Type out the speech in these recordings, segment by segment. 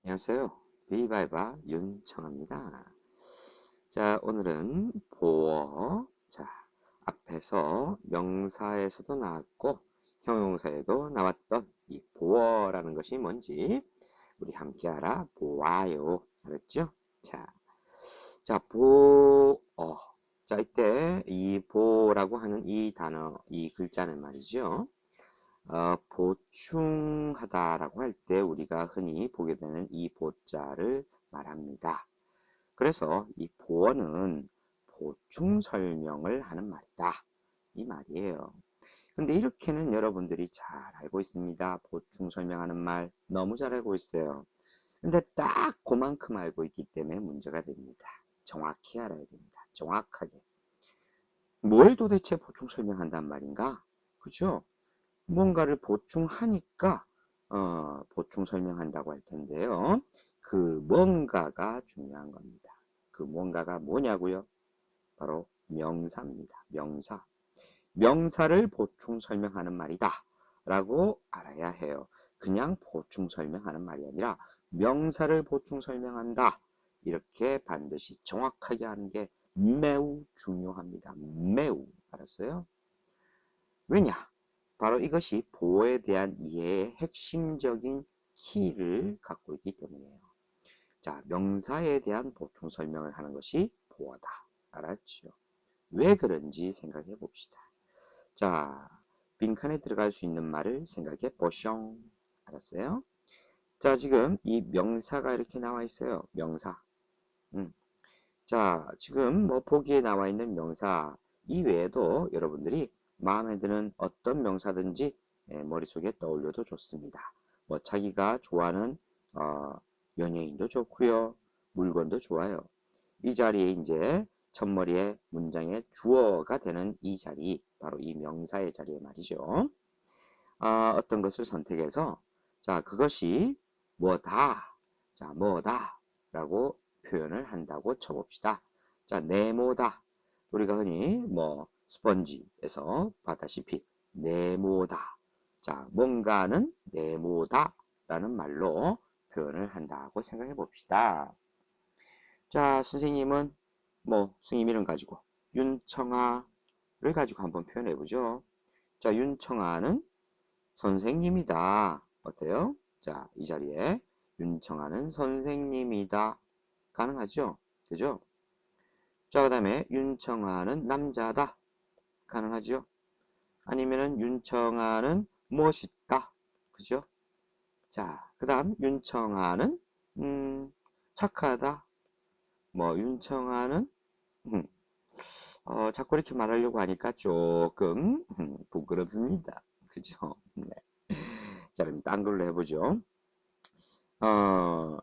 안녕하세요. 비바이바 윤청합니다. 자, 오늘은 보어. 자, 앞에서 명사에서도 나왔고 형용사에도 나왔던 이 보어라는 것이 뭔지 우리 함께 알아보아요. 알았죠? 자, 보어. 자, 이때 이 보라고 하는 이 단어, 이 글자는 말이죠. 보충하다라고 할 때 우리가 흔히 보게 되는 이 보자를 말합니다. 그래서 이 보어는 보충 설명을 하는 말이다. 이 말이에요. 근데 이렇게는 여러분들이 잘 알고 있습니다. 보충 설명하는 말 너무 잘 알고 있어요. 근데 딱 그만큼 알고 있기 때문에 문제가 됩니다. 정확히 알아야 됩니다. 정확하게. 뭘 도대체 보충 설명한단 말인가? 그죠? 뭔가를 보충하니까 보충 설명한다고 할 텐데요. 그 뭔가가 중요한 겁니다. 그 뭔가가 뭐냐고요? 바로 명사입니다. 명사. 명사를 보충 설명하는 말이다 라고 알아야 해요. 그냥 보충 설명하는 말이 아니라 명사를 보충 설명한다. 이렇게 반드시 정확하게 하는 게 매우 중요합니다. 매우. 알았어요? 왜냐? 바로 이것이 보호에 대한 이해의 핵심적인 키를 갖고 있기 때문이에요. 자, 명사에 대한 보충 설명을 하는 것이 보어다. 알았죠? 왜 그런지 생각해 봅시다. 자, 빈칸에 들어갈 수 있는 말을 생각해 보숑. 알았어요? 자, 지금 이 명사가 이렇게 나와 있어요. 명사. 자, 지금 뭐 보기에 나와 있는 명사 이외에도 여러분들이 마음에 드는 어떤 명사든지 머릿속에 떠올려도 좋습니다. 뭐 자기가 좋아하는 연예인도 좋고요. 물건도 좋아요. 이 자리에 이제 첫머리에 문장의 주어가 되는 이 자리, 바로 이 명사의 자리에 말이죠. 어떤 것을 선택해서 자, 그것이 뭐다. 자, 뭐다. 라고 표현을 한다고 쳐봅시다. 자, 네모다. 우리가 흔히 뭐 스펀지에서 봤다시피 네모다. 자, 뭔가는 네모다 라는 말로 표현을 한다고 생각해 봅시다. 자, 선생님은 뭐 선생님 이름 가지고 윤청아를 가지고 한번 표현해 보죠. 자, 윤청아는 선생님이다. 어때요? 자, 이 자리에 윤청아는 선생님이다. 가능하죠? 그죠? 자, 그 다음에 윤청아는 남자다. 가능하죠? 아니면은 윤청아는 멋있다. 그죠? 자, 그 다음 윤청아는 착하다. 뭐 윤청아는 음, 자꾸 이렇게 말하려고 하니까 조금 부끄럽습니다. 그죠? 네. 자, 그럼 딴 걸로 해보죠. 어,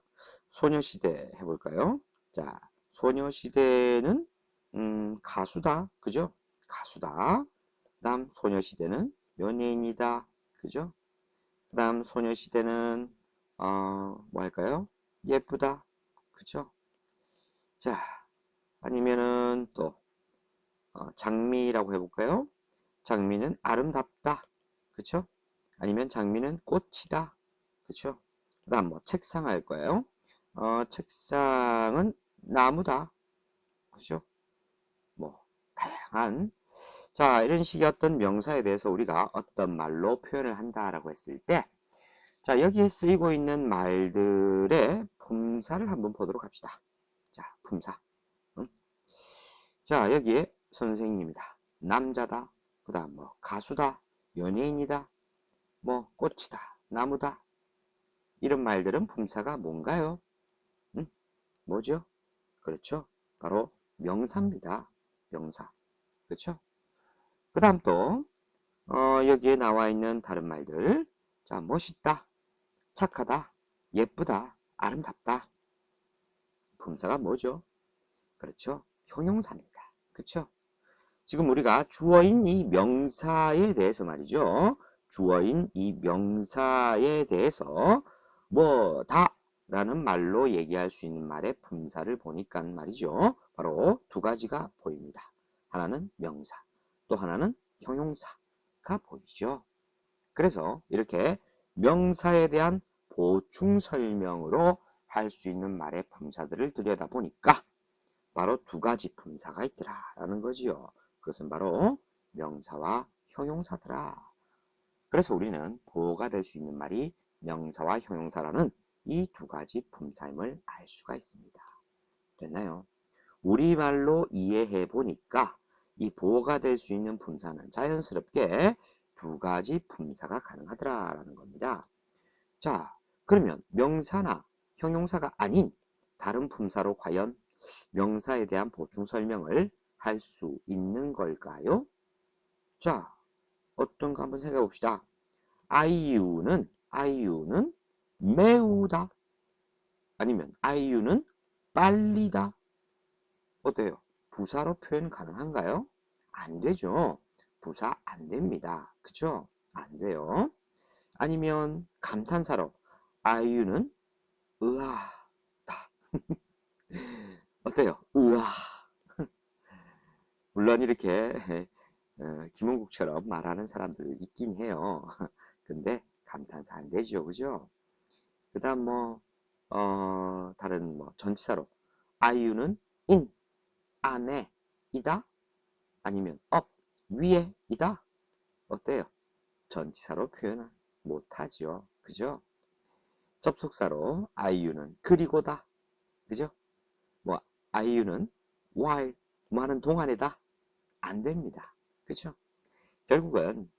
소녀시대 해볼까요? 자, 소녀시대는 가수다. 그죠? 가수다. 그다음 소녀시대는 연예인이다. 그죠? 그다음 소녀시대는 뭐 할까요? 예쁘다. 그죠? 자, 아니면은 또 장미라고 해볼까요? 장미는 아름답다. 그쵸? 아니면 장미는 꽃이다. 그쵸? 그 다음 뭐 책상 할 거예요. 책상은 나무다. 그죠? 뭐 다양한 자 이런 식의 어떤 명사에 대해서 우리가 어떤 말로 표현을 한다라고 했을 때 자 여기에 쓰이고 있는 말들의 품사를 한번 보도록 합시다. 자 품사. 응? 자 여기에 선생님이다. 남자다. 그 다음 뭐 가수다. 연예인이다. 뭐 꽃이다. 나무다. 이런 말들은 품사가 뭔가요? 응? 뭐죠? 그렇죠? 바로 명사입니다. 명사. 그렇죠? 그 다음 또 여기에 나와 있는 다른 말들 자 멋있다, 착하다, 예쁘다, 아름답다. 품사가 뭐죠? 그렇죠? 형용사입니다. 그렇죠? 지금 우리가 주어인 이 명사에 대해서 말이죠. 주어인 이 명사에 대해서 뭐다 라는 말로 얘기할 수 있는 말의 품사를 보니까 말이죠. 바로 두 가지가 보입니다. 하나는 명사, 또 하나는 형용사가 보이죠. 그래서 이렇게 명사에 대한 보충 설명으로 할 수 있는 말의 품사들을 들여다보니까 바로 두 가지 품사가 있더라라는 거지요. 그것은 바로 명사와 형용사더라. 그래서 우리는 보어가 될 수 있는 말이 명사와 형용사라는 이 두 가지 품사임을 알 수가 있습니다. 됐나요? 우리말로 이해해 보니까 이 보어가 될 수 있는 품사는 자연스럽게 두 가지 품사가 가능하더라라는 겁니다. 자, 그러면 명사나 형용사가 아닌 다른 품사로 과연 명사에 대한 보충 설명을 할 수 있는 걸까요? 자, 어떤가 한번 생각해 봅시다. 아이유는 매우다. 아니면 아이유는 빨리다. 어때요? 부사로 표현 가능한가요? 안 되죠. 부사 안 됩니다. 그쵸? 안 돼요. 아니면 감탄사로 아이유는 의아다. 어때요? 의아. 물론 이렇게 김은국처럼 말하는 사람들 있긴 해요. 근데 감탄사 안 되죠. 그죠? 그 다음 다른 전치사로 아이유는 인, 안에, 이다? 아니면 업, 위에, 이다? 어때요? 전치사로 표현 못하죠. 그죠? 접속사로 아이유는 그리고다. 그죠? 아이유는 while, 하는 동안이다. 안 됩니다. 그죠? 결국은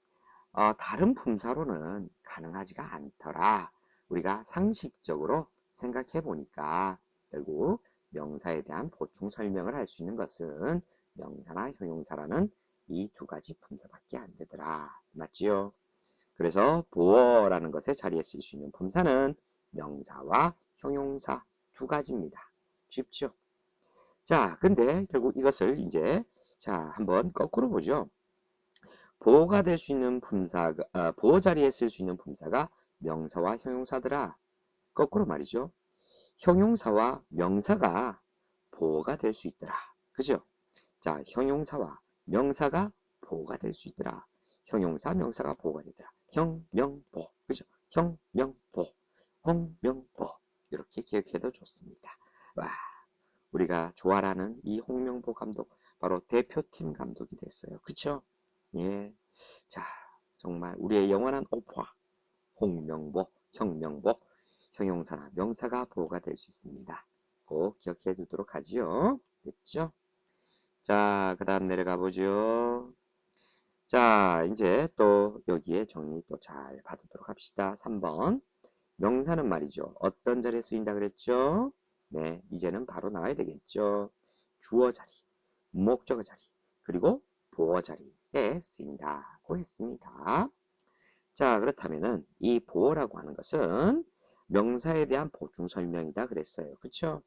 다른 품사로는 가능하지가 않더라. 우리가 상식적으로 생각해 보니까 결국 명사에 대한 보충 설명을 할 수 있는 것은 명사나 형용사라는 이 두 가지 품사밖에 안 되더라. 맞지요? 그래서 보어라는 것의 자리에 쓸 수 있는 품사는 명사와 형용사 두 가지입니다. 쉽죠? 자, 근데 결국 이것을 이제 한번 거꾸로 보죠. 보어가 될 수 있는 품사가 보어 자리에 쓸 수 있는 품사가 명사와 형용사더라. 거꾸로 말이죠. 형용사와 명사가 보어가 될 수 있더라. 그죠? 자, 형용사와 명사가 보어가 될 수 있더라. 형용사, 명사가 보어가 되더라. 형, 명, 보. 그죠? 형, 명, 보. 홍, 명, 보. 이렇게 기억해도 좋습니다. 와, 우리가 좋아하는 이 홍명보 감독, 바로 대표팀 감독이 됐어요. 그쵸? 예. 자, 정말 우리의 영원한 오빠, 홍명보, 형명보, 형용사나 명사가 보호가 될 수 있습니다. 꼭 기억해 두도록 하지요. 됐죠? 자, 그 다음 내려가 보죠. 자, 이제 또 여기에 정리 또 잘 봐두도록 합시다. 3번. 명사는 말이죠. 어떤 자리에 쓰인다 그랬죠? 네, 이제는 바로 나와야 되겠죠. 주어 자리, 목적어 자리, 그리고 보어 자리에 쓰인다고 했습니다. 자, 그렇다면은 이 보어라고 하는 것은 명사에 대한 보충 설명이다 그랬어요. 그쵸?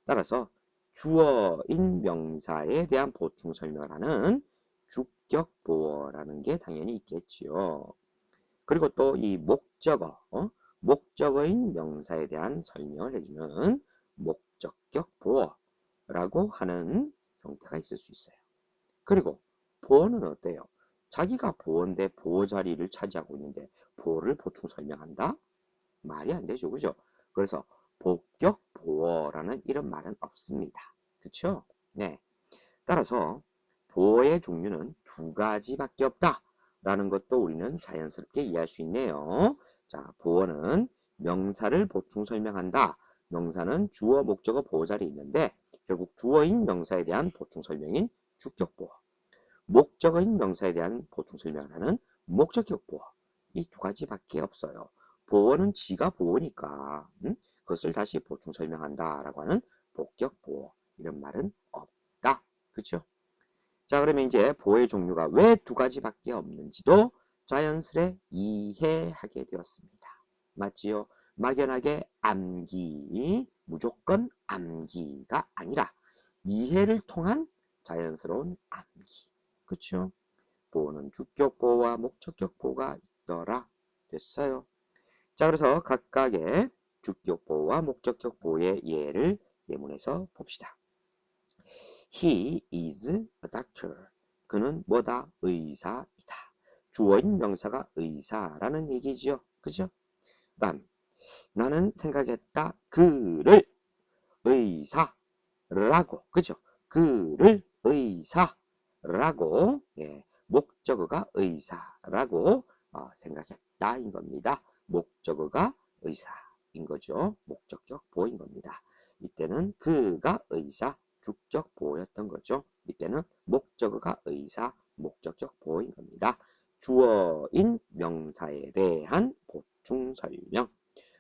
따라서 주어인 명사에 대한 보충 설명을 하는 주격 보어라는 게 당연히 있겠지요. 그리고 또 이 목적어, 목적어인 명사에 대한 설명을 해주는 목적격 보어라고 하는 형태가 있을 수 있어요. 그리고 보어는 어때요? 자기가 보어인데 보어 자리를 차지하고 있는데 보어를 보충 설명한다? 말이 안 되죠. 그죠? 그래서 복격 보어라는 이런 말은 없습니다. 그쵸? 네. 따라서 보어의 종류는 두 가지밖에 없다. 라는 것도 우리는 자연스럽게 이해할 수 있네요. 자, 보어는 명사를 보충 설명한다. 명사는 주어, 목적어, 보어 자리에 있는데 결국 주어인 명사에 대한 보충 설명인 주격 보어. 목적어인 명사에 대한 보충 설명을 하는 목적격 보어. 이 두 가지밖에 없어요. 보어는 지가 보어니까 그것을 다시 보충 설명한다 라고 하는 복격 보어. 이런 말은 없다. 그쵸? 자, 그러면 이제 보어의 종류가 왜 두 가지밖에 없는지도 자연스레 이해하게 되었습니다. 맞지요? 막연하게 암기, 무조건 암기가 아니라 이해를 통한 자연스러운 암기. 그쵸? 보어는 주격 보어와 목적격 보어가 있더라. 됐어요. 자, 그래서 각각의 주격 보어와 목적격 보어의 예를 예문에서 봅시다. He is a doctor. 그는 뭐다? 의사이다. 주어인 명사가 의사라는 얘기지요. 그죠? 다음, 나는 생각했다. 그를 의사라고. 그죠? 그를 의사라고. 예, 목적어가 의사라고 생각했다인 겁니다. 목적어가 의사인 거죠. 목적격 보인 겁니다. 이때는 그가 의사, 주격 보였던 거죠. 이때는 목적어가 의사, 목적격 보인 겁니다. 주어인 명사에 대한 보충 설명.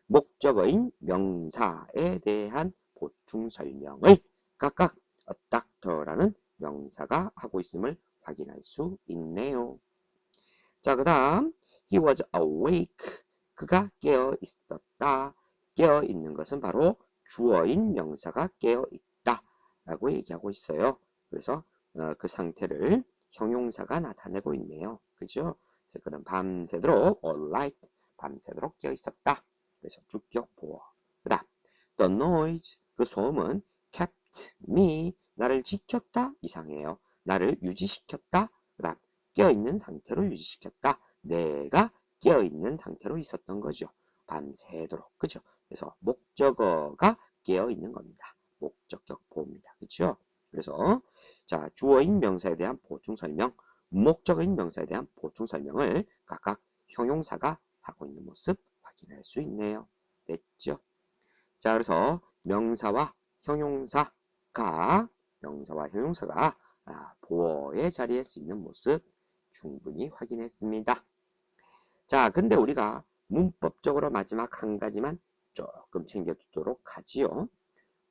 목적어인 명사에 대한 보충 설명을 각각 a doctor라는 명사가 하고 있음을 확인할 수 있네요. 자, 그 다음 he was awake. 그가 깨어 있었다. 깨어 있는 것은 바로 주어인 명사가 깨어 있다 라고 얘기하고 있어요. 그래서 그 상태를 형용사가 나타내고 있네요. 그죠? 그래서 그는 밤새도록 all night, 밤새도록 깨어 있었다. 그래서 주격 보어. 그 다음 the noise, 그 소음은 kept me, 나를 지켰다. 이상해요. 나를 유지시켰다. 그 다음 깨어있는 상태로 유지시켰다. 내가 깨어있는 상태로 있었던 거죠. 밤새도록. 그죠? 그래서 목적어가 깨어있는 겁니다. 목적격 보입니다. 그죠? 그래서 자, 주어인 명사에 대한 보충 설명, 목적어인 명사에 대한 보충 설명을 각각 형용사가 하고 있는 모습 확인할 수 있네요. 됐죠? 자, 그래서 명사와 형용사가 보어의 자리에 쓰이는 모습 충분히 확인했습니다. 자, 근데 우리가 문법적으로 마지막 한 가지만 조금 챙겨두도록 하지요.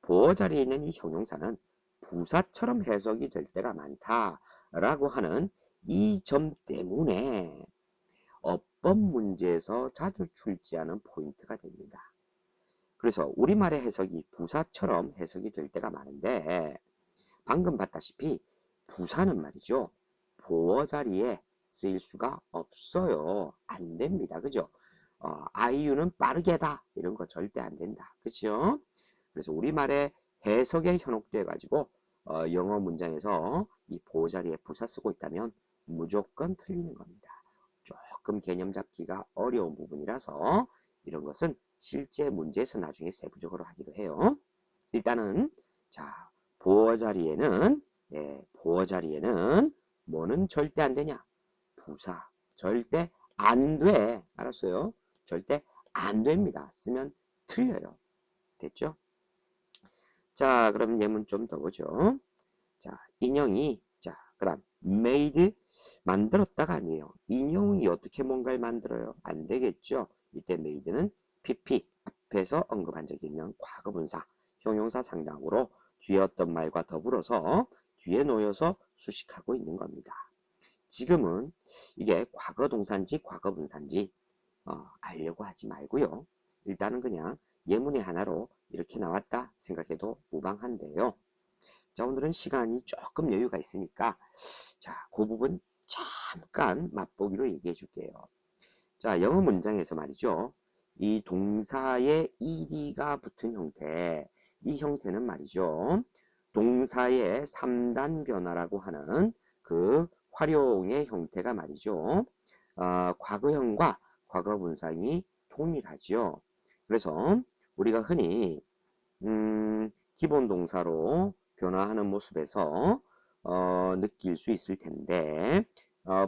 보어 자리에 있는 이 형용사는 부사처럼 해석이 될 때가 많다라고 하는 이 점 때문에 어법 문제에서 자주 출제하는 포인트가 됩니다. 그래서 우리말의 해석이 부사처럼 해석이 될 때가 많은데 방금 봤다시피 부사는 말이죠. 보어 자리에 쓰일 수가 없어요. 안 됩니다. 그죠? 아이유는 빠르게다. 이런 거 절대 안 된다. 그죠? 그래서 우리말의 해석에 현혹돼 가지고 영어 문장에서 이 보어 자리에 부사 쓰고 있다면 무조건 틀리는 겁니다. 조금 개념 잡기가 어려운 부분이라서 이런 것은 실제 문제에서 나중에 세부적으로 하기로 해요. 일단은 자, 보어 자리에는 뭐는 절대 안 되냐? 부사. 절대 안 돼. 알았어요? 절대 안 됩니다. 쓰면 틀려요. 됐죠? 자, 그럼 예문 좀 더 보죠. 자, 인형이 그다음 made 만들었다가 아니에요. 인형이 어떻게 뭔가를 만들어요? 안 되겠죠? 이때 made는 pp 앞에서 언급한 적이 있는 과거분사, 형용사 상당으로 뒤에 어떤 말과 더불어서 뒤에 놓여서 수식하고 있는 겁니다. 지금은 이게 과거 동사인지 과거 분사인지 알려고 하지 말고요. 일단은 그냥 예문의 하나로 이렇게 나왔다 생각해도 무방한데요. 자, 오늘은 시간이 조금 여유가 있으니까 자, 그 부분 잠깐 맛보기로 얘기해 줄게요. 자, 영어 문장에서 말이죠. 이 동사에 ed가 붙은 형태, 이 형태는 말이죠. 동사의 3단 변화라고 하는 그 활용의 형태가 말이죠. 과거형과 과거분사형이 동일하죠. 그래서 우리가 흔히 기본 동사로 변화하는 모습에서 느낄 수 있을 텐데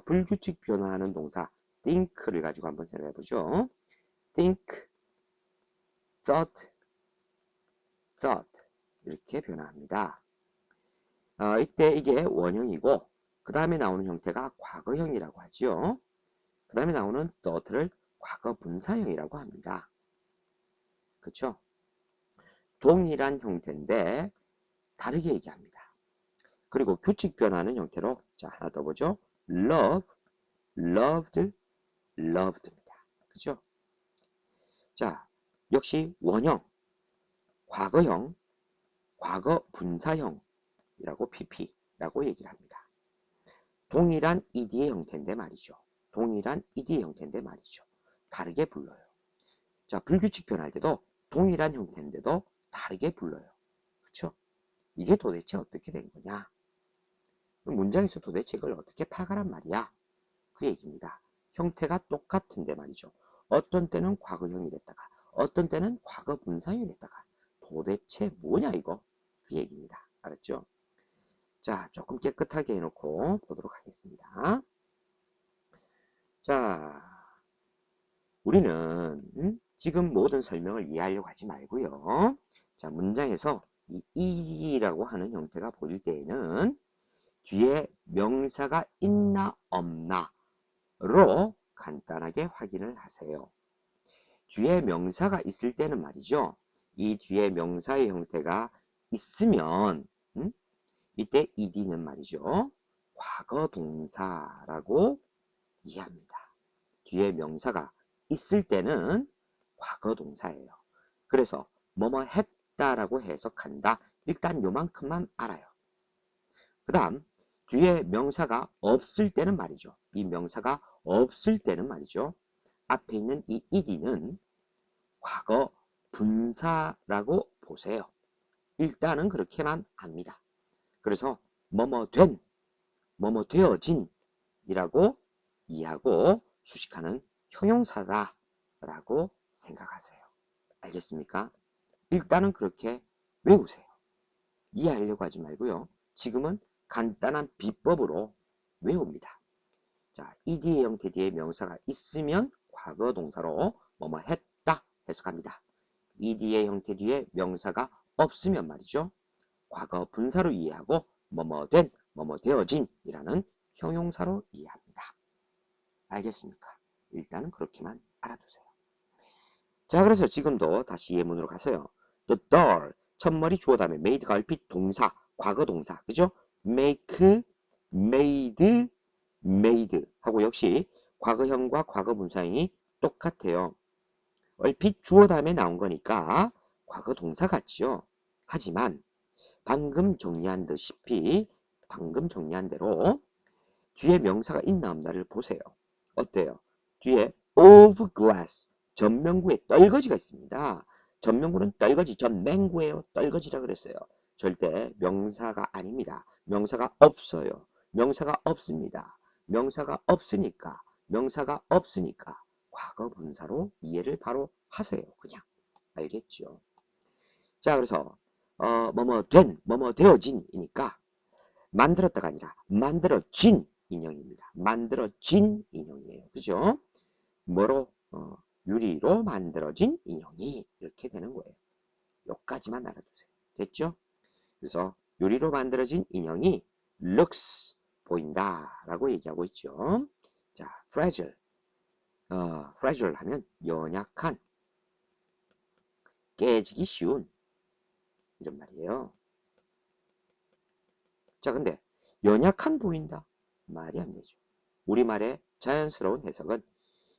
불규칙 변화하는 동사 think를 가지고 한번 생각해 보죠. think, thought, thought 이렇게 변화합니다. 이때 이게 원형이고 그 다음에 나오는 형태가 과거형이라고 하지요. 그 다음에 나오는 thought를 과거 분사형이라고 합니다. 그렇죠? 동일한 형태인데 다르게 얘기합니다. 그리고 규칙 변화하는 형태로 자, 하나 더 보죠. love, loved, loved입니다. 그죠? 자, 역시 원형, 과거형, 과거 분사형이라고 pp라고 얘기를 합니다. 동일한 ed의 형태인데 말이죠. 동일한 ed의 형태인데 말이죠. 다르게 불러요. 자, 불규칙 변할 때도 동일한 형태인데도 다르게 불러요. 그렇죠? 이게 도대체 어떻게 된 거냐? 문장에서 도대체 이걸 어떻게 파악하란 말이야? 그 얘기입니다. 형태가 똑같은데 말이죠. 어떤 때는 과거형이 됐다가 어떤 때는 과거 분사형을 했다가 도대체 뭐냐 이거 그 얘기입니다. 알았죠? 자, 조금 깨끗하게 해놓고 보도록 하겠습니다. 자, 우리는 지금 모든 설명을 이해하려고 하지 말고요. 자, 문장에서 이 이라고 하는 형태가 보일 때에는 뒤에 명사가 있나 없나로 간단하게 확인을 하세요. 뒤에 명사가 있을 때는 말이죠. 이 뒤에 명사의 형태가 있으면 이때 ed는 말이죠. 과거 동사라고 이해합니다. 뒤에 명사가 있을 때는 과거 동사예요. 그래서 뭐뭐 했다라고 해석한다. 일단 요만큼만 알아요. 그 다음 뒤에 명사가 없을 때는 말이죠. 이 명사가 없을 때는 말이죠. 앞에 있는 이 ed는 과거 분사라고 보세요. 일단은 그렇게만 합니다. 그래서 뭐뭐 된, 뭐뭐 되어진 이라고 이해하고 수식하는 형용사다 라고 생각하세요. 알겠습니까? 일단은 그렇게 외우세요. 이해하려고 하지 말고요. 지금은 간단한 비법으로 외웁니다. 자, ed의 형태 뒤에 명사가 있으면 과거 동사로 뭐뭐 했다 해석합니다. ed의 형태 뒤에 명사가 없으면 말이죠. 과거 분사로 이해하고 뭐뭐 된, 뭐뭐 되어진 이라는 형용사로 이해합니다. 알겠습니까? 일단은 그렇게만 알아두세요. 자, 그래서 지금도 다시 예문으로 가서요. The doll, 첫머리 주어 다음에 made가 얼핏 동사, 과거 동사, 그죠? make, made, made 하고 역시 과거형과 과거 분사형이 똑같아요. 얼핏 주어 다음에 나온 거니까 과거 동사 같죠? 하지만 방금 정리한 대로 뒤에 명사가 있나 없나를 보세요. 어때요? 뒤에 of glass, 전명구에 떨거지가 있습니다. 전명구는 떨거지, 전맹구예요. 떨거지라 그랬어요. 절대 명사가 아닙니다. 명사가 없어요. 명사가 없습니다. 명사가 없으니까 과거 분사로 이해를 바로 하세요. 그냥 알겠죠? 자, 그래서 뭐뭐 된, 뭐뭐 되어진이니까 만들었다가 아니라 만들어진 인형입니다. 만들어진 인형이에요. 그죠? 뭐로? 유리로 만들어진 인형이 이렇게 되는 거예요. 여기까지만 알아두세요. 됐죠? 그래서 유리로 만들어진 인형이 looks 보인다 라고 얘기하고 있죠. 자, fragile. fragile 하면 연약한, 깨지기 쉬운 이런 말이에요. 자, 근데 연약한 보인다? 말이 안 되죠. 우리말의 자연스러운 해석은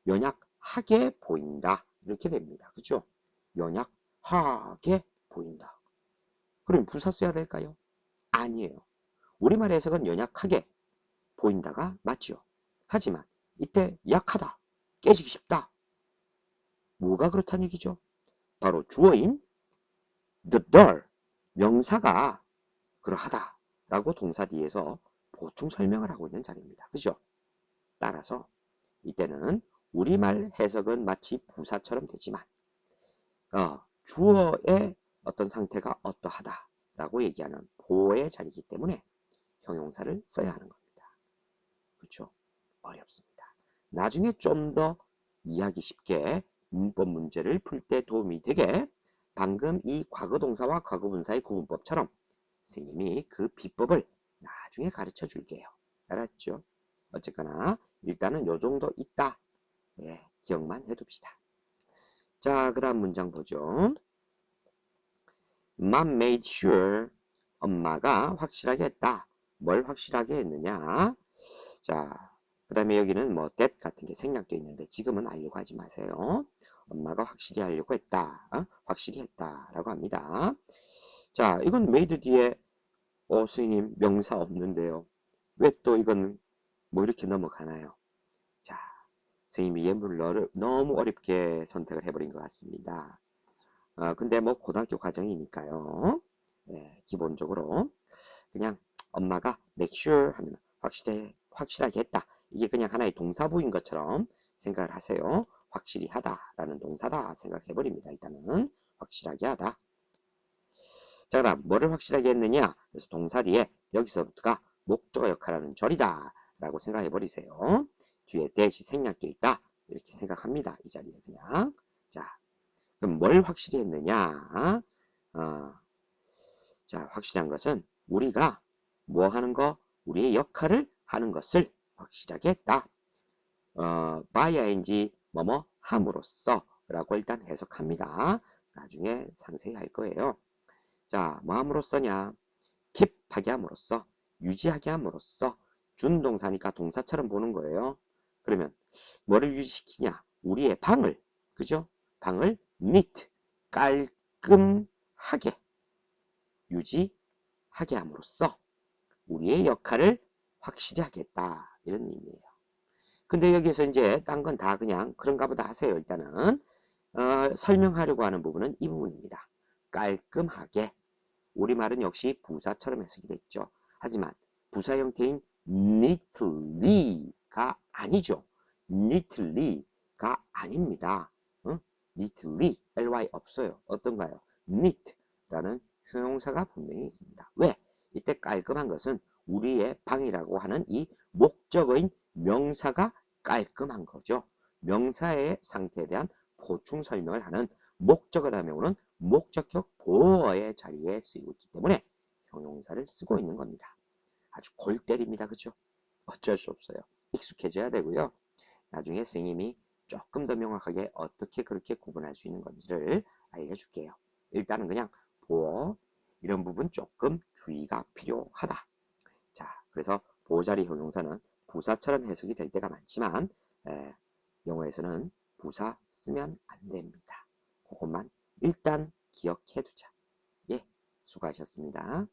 연약하게 보인다 이렇게 됩니다. 그렇죠? 연약하게 보인다. 그럼 부사 써야 될까요? 아니에요. 우리말 해석은 연약하게 보인다가 맞죠. 하지만 이때 약하다, 깨지기 쉽다. 뭐가 그렇다는 얘기죠? 바로 주어인 the doll, 명사가 그러하다 라고 동사 뒤에서 보충 설명을 하고 있는 자리입니다. 그죠? 따라서 이때는 우리말 해석은 마치 부사처럼 되지만 주어의 어떤 상태가 어떠하다 라고 얘기하는 보어의 자리이기 때문에 형용사를 써야 하는 겁니다. 그렇죠? 어렵습니다. 나중에 좀 더 이해하기 쉽게 문법 문제를 풀 때 도움이 되게 방금 이 과거동사와 과거분사의 구분법처럼 선생님이 그 비법을 나중에 가르쳐 줄게요. 알았죠? 어쨌거나 일단은 요 정도 있다. 네, 기억만 해둡시다. 자, 그 다음 문장 보죠. Mom made sure. 엄마가 확실하게 했다. 뭘 확실하게 했느냐? 자, 그 다음에 여기는 뭐 that 같은 게 생략되어 있는데 지금은 알려고 하지 마세요. 엄마가 확실히 하려고 했다. 확실히 했다. 라고 합니다. 자, 이건 made 뒤에 선생님 명사 없는데요. 왜 또 이건 뭐 이렇게 넘어가나요? 자, 선생님이 예문을 너무 어렵게 선택을 해버린 것 같습니다. 근데 뭐 고등학교 과정이니까요. 네, 기본적으로 그냥 엄마가 make sure 하면 확실하게 했다. 이게 그냥 하나의 동사부인 것처럼 생각을 하세요. 확실히 하다라는 동사다 생각해버립니다. 일단은 확실하게 하다. 자, 그다음 뭐를 확실하게 했느냐? 그래서 동사 뒤에 여기서부터가 목적어 역할하는 절이다 라고 생각해 버리세요. 뒤에 대시 생략도 있다 이렇게 생각합니다. 이 자리에 그냥. 자, 그럼 뭘 확실히 했느냐? 자, 확실한 것은 우리가 뭐 하는 거? 우리의 역할을 하는 것을 확실하게 했다. by ing 뭐뭐 함으로써 라고 일단 해석합니다. 나중에 상세히 할 거예요. 자, 뭐 함으로써냐? keep 하게 함으로써, 유지하게 함으로써, 준동사니까 동사처럼 보는 거예요. 그러면 뭐를 유지시키냐? 우리의 방을, 그죠? 방을 neat, 깔끔하게 유지하게 함으로써 우리의 역할을 확실히 하겠다. 이런 의미예요. 근데 여기서 이제 딴 건 다 그냥 그런가 보다 하세요. 일단은 설명하려고 하는 부분은 이 부분입니다. 깔끔하게. 우리말은 역시 부사처럼 해석이 됐죠. 하지만 부사 형태인 neatly가 아니죠. neatly가 아닙니다. neatly, ly 없어요. 어떤가요? neat라는 형용사가 분명히 있습니다. 왜? 이때 깔끔한 것은 우리의 방이라고 하는 이 목적어인 명사가 깔끔한 거죠. 명사의 상태에 대한 보충 설명을 하는 목적어다 명은 목적격 보어의 자리에 쓰이고 있기 때문에 형용사를 쓰고 있는 겁니다. 아주 골 때립니다. 그죠? 어쩔 수 없어요. 익숙해져야 되고요. 나중에 스님이 조금 더 명확하게 어떻게 그렇게 구분할 수 있는 건지를 알려줄게요. 일단은 그냥 보어 이런 부분 조금 주의가 필요하다. 자, 그래서 보자리 형용사는 부사처럼 해석이 될 때가 많지만 영어에서는 부사 쓰면 안 됩니다. 그것만 일단 기억해 두자. 예, 수고하셨습니다.